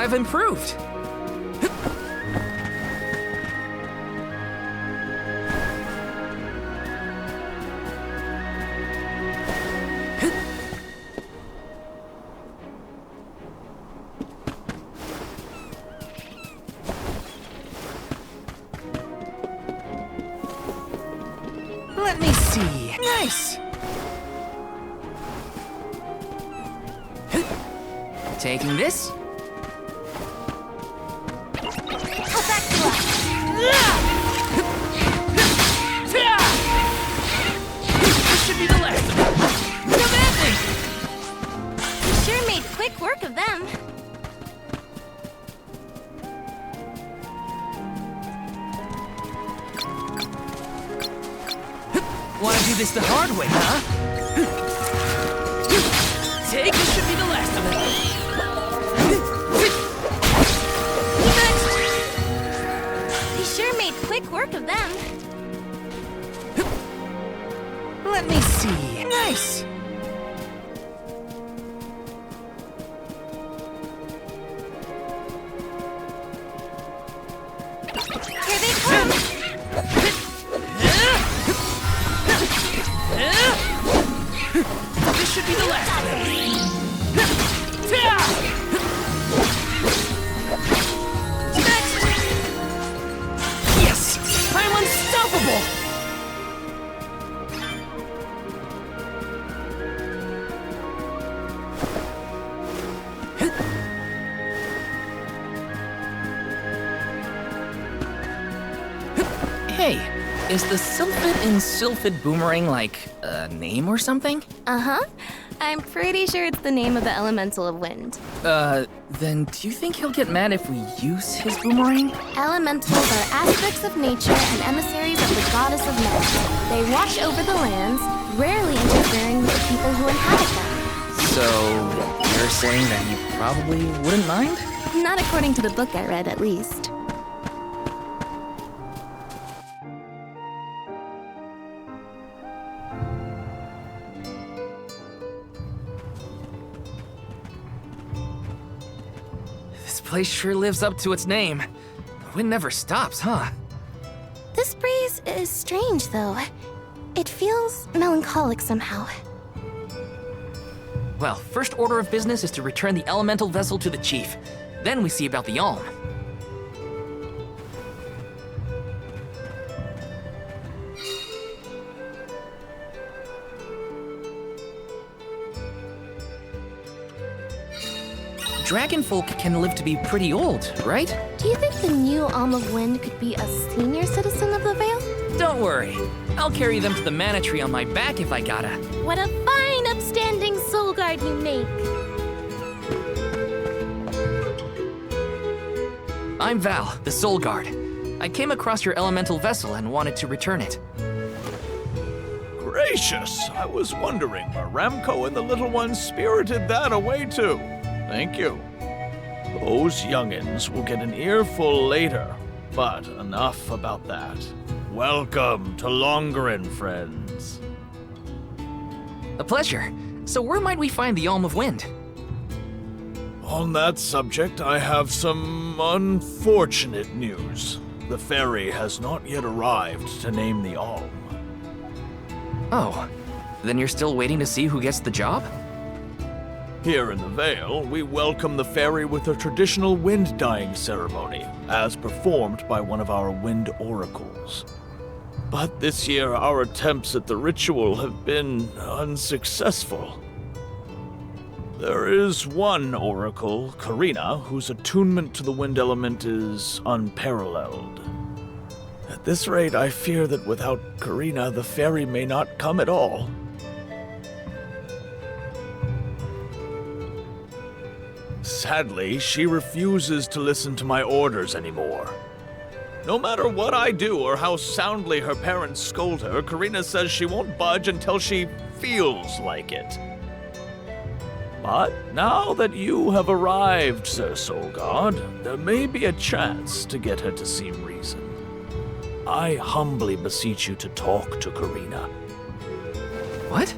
I've improved. Let me see. Nice! Taking this. How's that clap? This should be the last of them. Come at me! You sure made quick work of them. Want to do this the hard way, huh? Take, this should be the last of it. You sure made quick work of them. Let me see. Nice! Here they come. This should be the last of it. Yes! I'm unstoppable! Hey, is the Sylphid in Sylphid Boomerang like a name or something? Uh-huh. I'm pretty sure it's the name of the elemental of wind. Then do you think he'll get mad if we use his boomerang? Elementals are aspects of nature and emissaries of the goddess of men. They watch over the lands, rarely interfering with the people who inhabit them. So, you're saying that you probably wouldn't mind? Not according to the book I read, at least. This place sure lives up to its name. The wind never stops, huh? This breeze is strange, though. It feels melancholic somehow. Well, first order of business is to return the elemental vessel to the chief. Then we see about the Alm. Dragonfolk can live to be pretty old, right? Do you think the new Alm of Wind could be a senior citizen of the Vale? Don't worry. I'll carry them to the mana tree on my back if I gotta. What a fine, upstanding soul guard you make! I'm Val, the Soul Guard. I came across your elemental vessel and wanted to return it. Gracious, I was wondering where Ramco and the little ones spirited that away to. Thank you. Those youngins will get an earful later, but enough about that. Welcome to Longerin, friends. A pleasure. So where might we find the Alm of Wind? On that subject, I have some unfortunate news. The ferry has not yet arrived to name the Alm. Oh, then you're still waiting to see who gets the job? Here in the Vale, we welcome the ferry with a traditional wind-dyeing ceremony, as performed by one of our wind oracles. But this year, our attempts at the ritual have been unsuccessful. There is one oracle, Karina, whose attunement to the wind element is unparalleled. At this rate, I fear that without Karina, the ferry may not come at all. Sadly, she refuses to listen to my orders anymore. No matter what I do or how soundly her parents scold her, Karina says she won't budge until she feels like it. But now that you have arrived, Sir Soul God, there may be a chance to get her to see reason. I humbly beseech you to talk to Karina. What?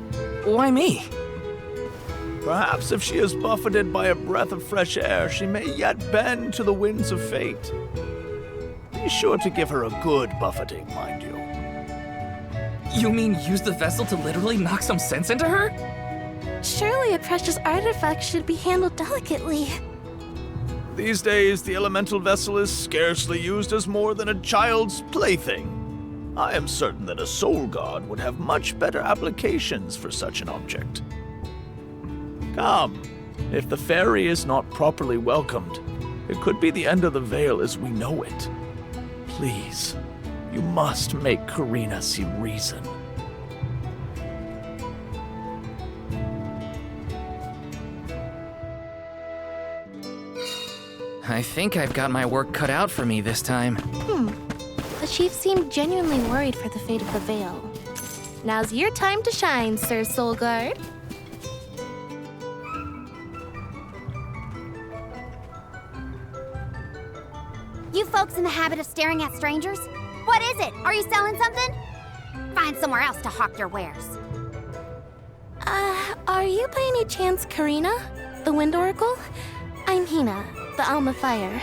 Why me? Perhaps if she is buffeted by a breath of fresh air, she may yet bend to the winds of fate. Be sure to give her a good buffeting, mind you. You mean use the vessel to literally knock some sense into her? Surely a precious artifact should be handled delicately. These days, the elemental vessel is scarcely used as more than a child's plaything. I am certain that a soul god would have much better applications for such an object. Come, if the fairy is not properly welcomed, it could be the end of the Vale as we know it. Please, you must make Karina see reason. I think I've got my work cut out for me this time. The chief seemed genuinely worried for the fate of the Vale. Now's your time to shine, Sir Soulguard. You folks in the habit of staring at strangers? What is it? Are you selling something? Find somewhere else to hawk your wares. Are you by any chance Karina, the Wind Oracle? I'm Hina, the Alma Fire.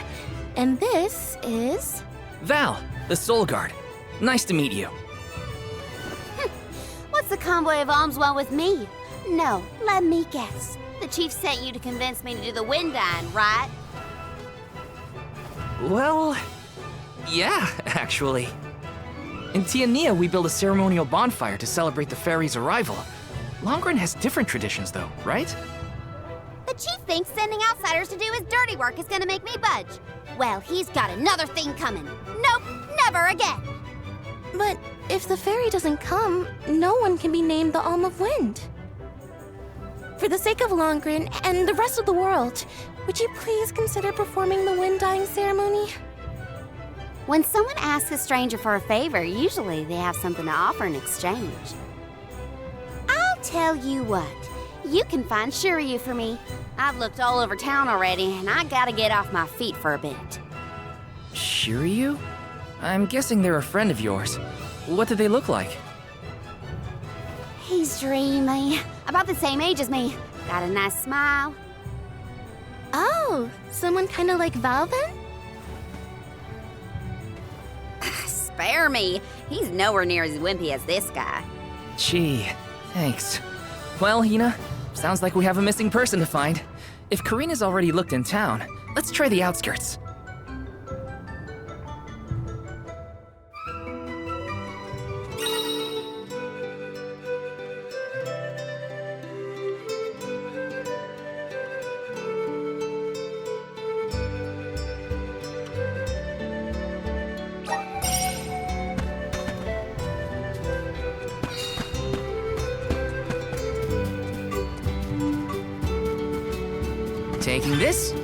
And this is... Val, the Soul Guard. Nice to meet you. What's the convoy of alms want with me? No, let me guess. The chief sent you to convince me to do the wind dine, right? Well, yeah, actually. In Tiania, we build a ceremonial bonfire to celebrate the fairy's arrival. Longren has different traditions, though, right? The chief thinks sending outsiders to do his dirty work is gonna make me budge. Well, he's got another thing coming. Nope, never again. But if the fairy doesn't come, no one can be named the Alm of Wind. For the sake of Longren and the rest of the world, would you please consider performing the wind dyeing ceremony? When someone asks a stranger for a favor, usually they have something to offer in exchange. I'll tell you what. You can find Shiryu for me. I've looked all over town already, and I gotta get off my feet for a bit. Shiryu? I'm guessing they're a friend of yours. What do they look like? He's dreamy. About the same age as me. Got a nice smile. Oh, someone kind of like Val then? Spare me. He's nowhere near as wimpy as this guy. Gee, thanks. Well, Hina, sounds like we have a missing person to find. If Karina's already looked in town, let's try the outskirts. Taking this.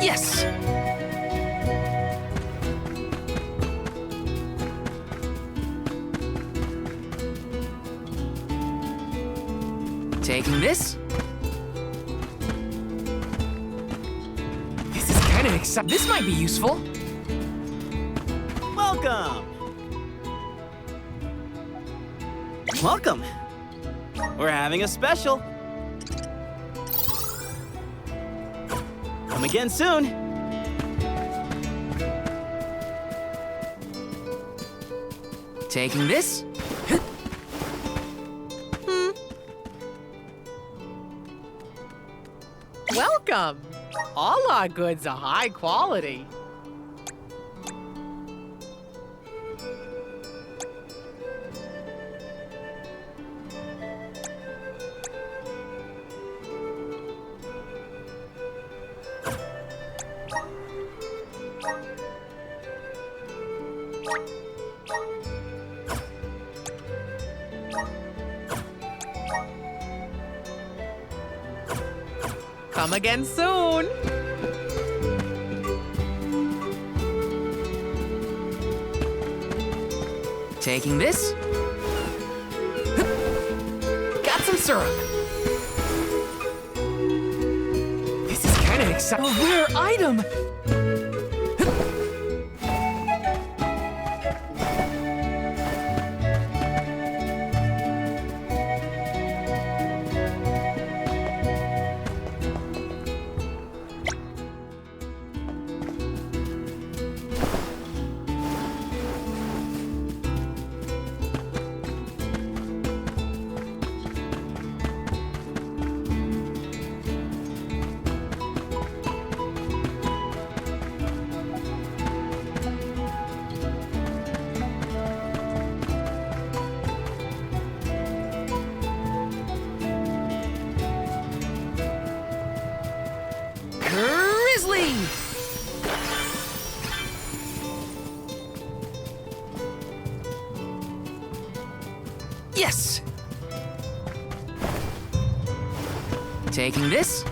Yes! Taking this. This is kind of exciting. This might be useful. Welcome! Welcome! We're having a special. Come again soon. Taking this. Welcome! All our goods are high quality. Come again soon! Taking this. some syrup. This is kind of exciting. A rare item! Grizzly! Yes! Taking this.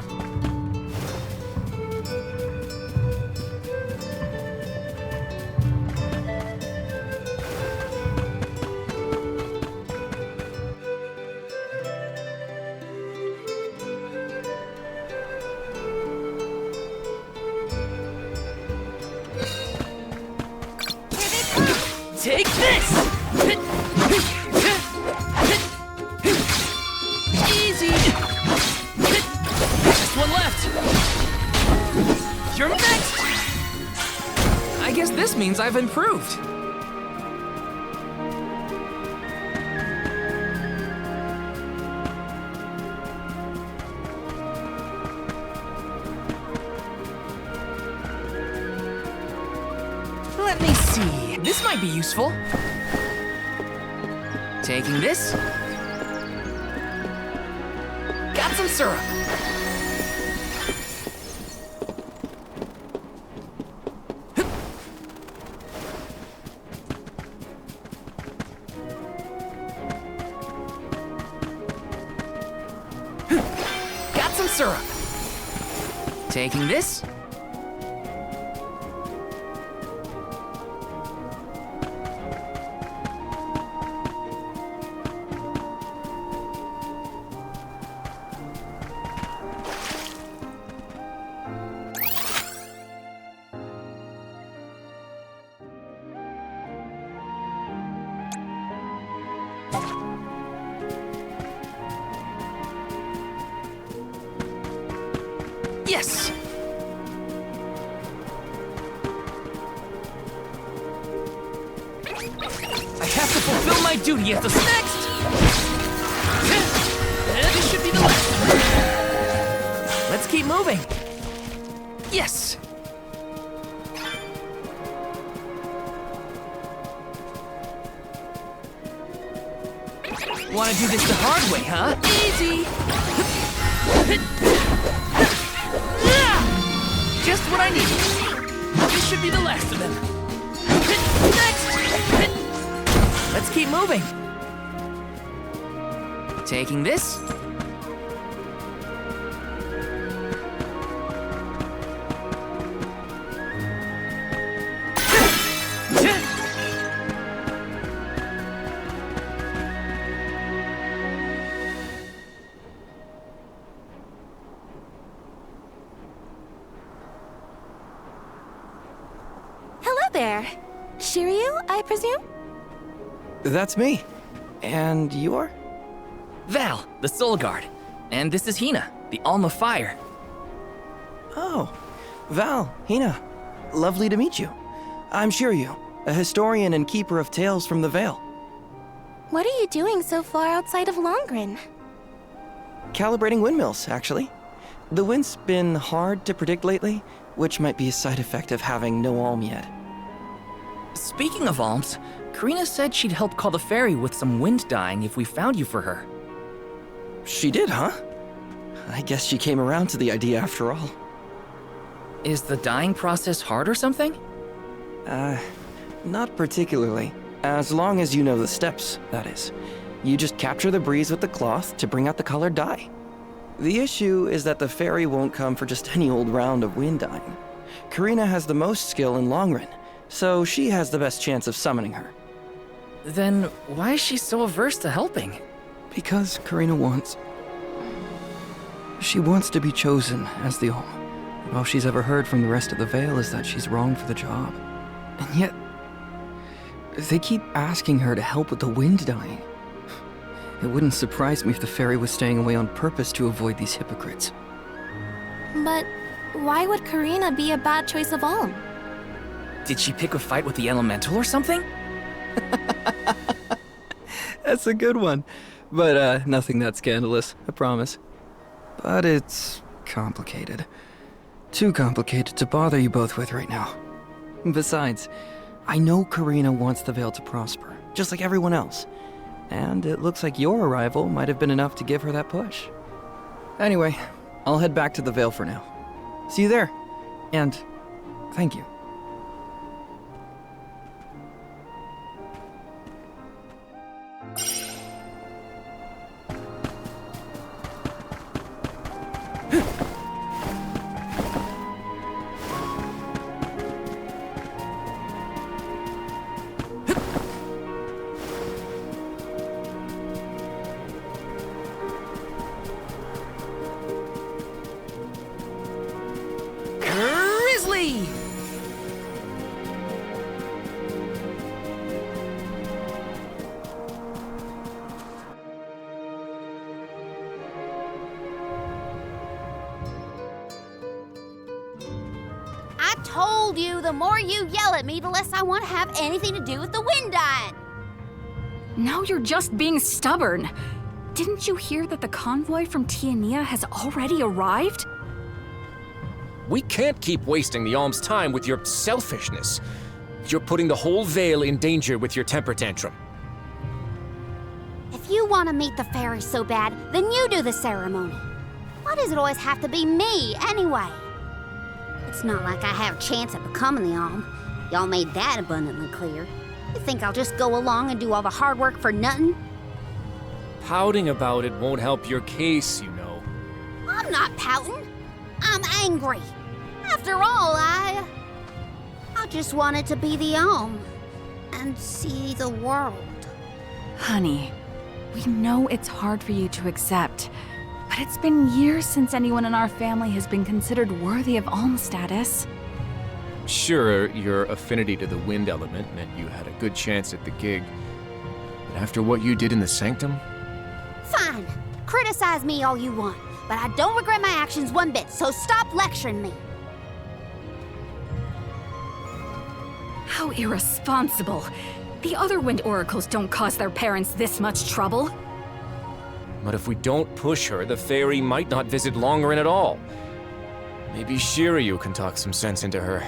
Take this! Easy! Just one left! You're next! I guess this means I've improved. Let me see. This might be useful. Taking this. Got some syrup. Got some syrup. Taking this. Yes! I have to fulfill my duty at the next! This should be the last. Let's keep moving. Yes! Wanna do this the hard way, huh? Easy! Just what I need. This should be the last of them. Next! Let's keep moving. Taking this. There. Shiryu, I presume? That's me. And you are? Val, the Soul Guard. And this is Hina, the Alma Fire. Oh, Val, Hina. Lovely to meet you. I'm Shiryu, a historian and keeper of tales from the Vale. What are you doing so far outside of Longren? Calibrating windmills, actually. The wind's been hard to predict lately, which might be a side effect of having no alm yet. Speaking of alms, Karina said she'd help call the fairy with some wind dyeing if we found you for her. She did, huh? I guess she came around to the idea after all. Is the dyeing process hard or something? Not particularly. As long as you know the steps, that is. You just capture the breeze with the cloth to bring out the colored dye. The issue is that the fairy won't come for just any old round of wind dyeing. Karina has the most skill in Longren, so she has the best chance of summoning her. Then why is she so averse to helping? Because Karina wants... She wants to be chosen as the Alm. And all she's ever heard from the rest of the Vale is that she's wrong for the job. And yet... they keep asking her to help with the wind dying. It wouldn't surprise me if the fairy was staying away on purpose to avoid these hypocrites. But why would Karina be a bad choice of Alm? Did she pick a fight with the elemental or something? That's a good one. But, nothing that scandalous, I promise. But it's complicated. Too complicated to bother you both with right now. Besides, I know Karina wants the Vale to prosper, just like everyone else. And it looks like your arrival might have been enough to give her that push. Anyway, I'll head back to the Vale for now. See you there. And thank you. Grizzly! I told you, the more you yell at me, the less I want to have anything to do with the wind dying. Now you're just being stubborn. Didn't you hear that the convoy from Tiania has already arrived? We can't keep wasting the Alm's time with your selfishness. You're putting the whole Vale in danger with your temper tantrum. If you want to meet the fairy so bad, then you do the ceremony. Why does it always have to be me, anyway? It's not like I have a chance at becoming the Alm. Y'all made that abundantly clear. You think I'll just go along and do all the hard work for nothing? Pouting about it won't help your case, you know. I'm not pouting. I'm angry. After all, I just wanted to be the Alm and see the world. Honey, we know it's hard for you to accept, but it's been years since anyone in our family has been considered worthy of Alm status. Sure, your affinity to the wind element meant you had a good chance at the gig. But after what you did in the sanctum? Fine. Criticize me all you want, but I don't regret my actions one bit, so stop lecturing me. How irresponsible. The other wind oracles don't cause their parents this much trouble. But if we don't push her, the fairy might not visit Longren at all. Maybe Shiryu can talk some sense into her.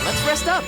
Let's rest up.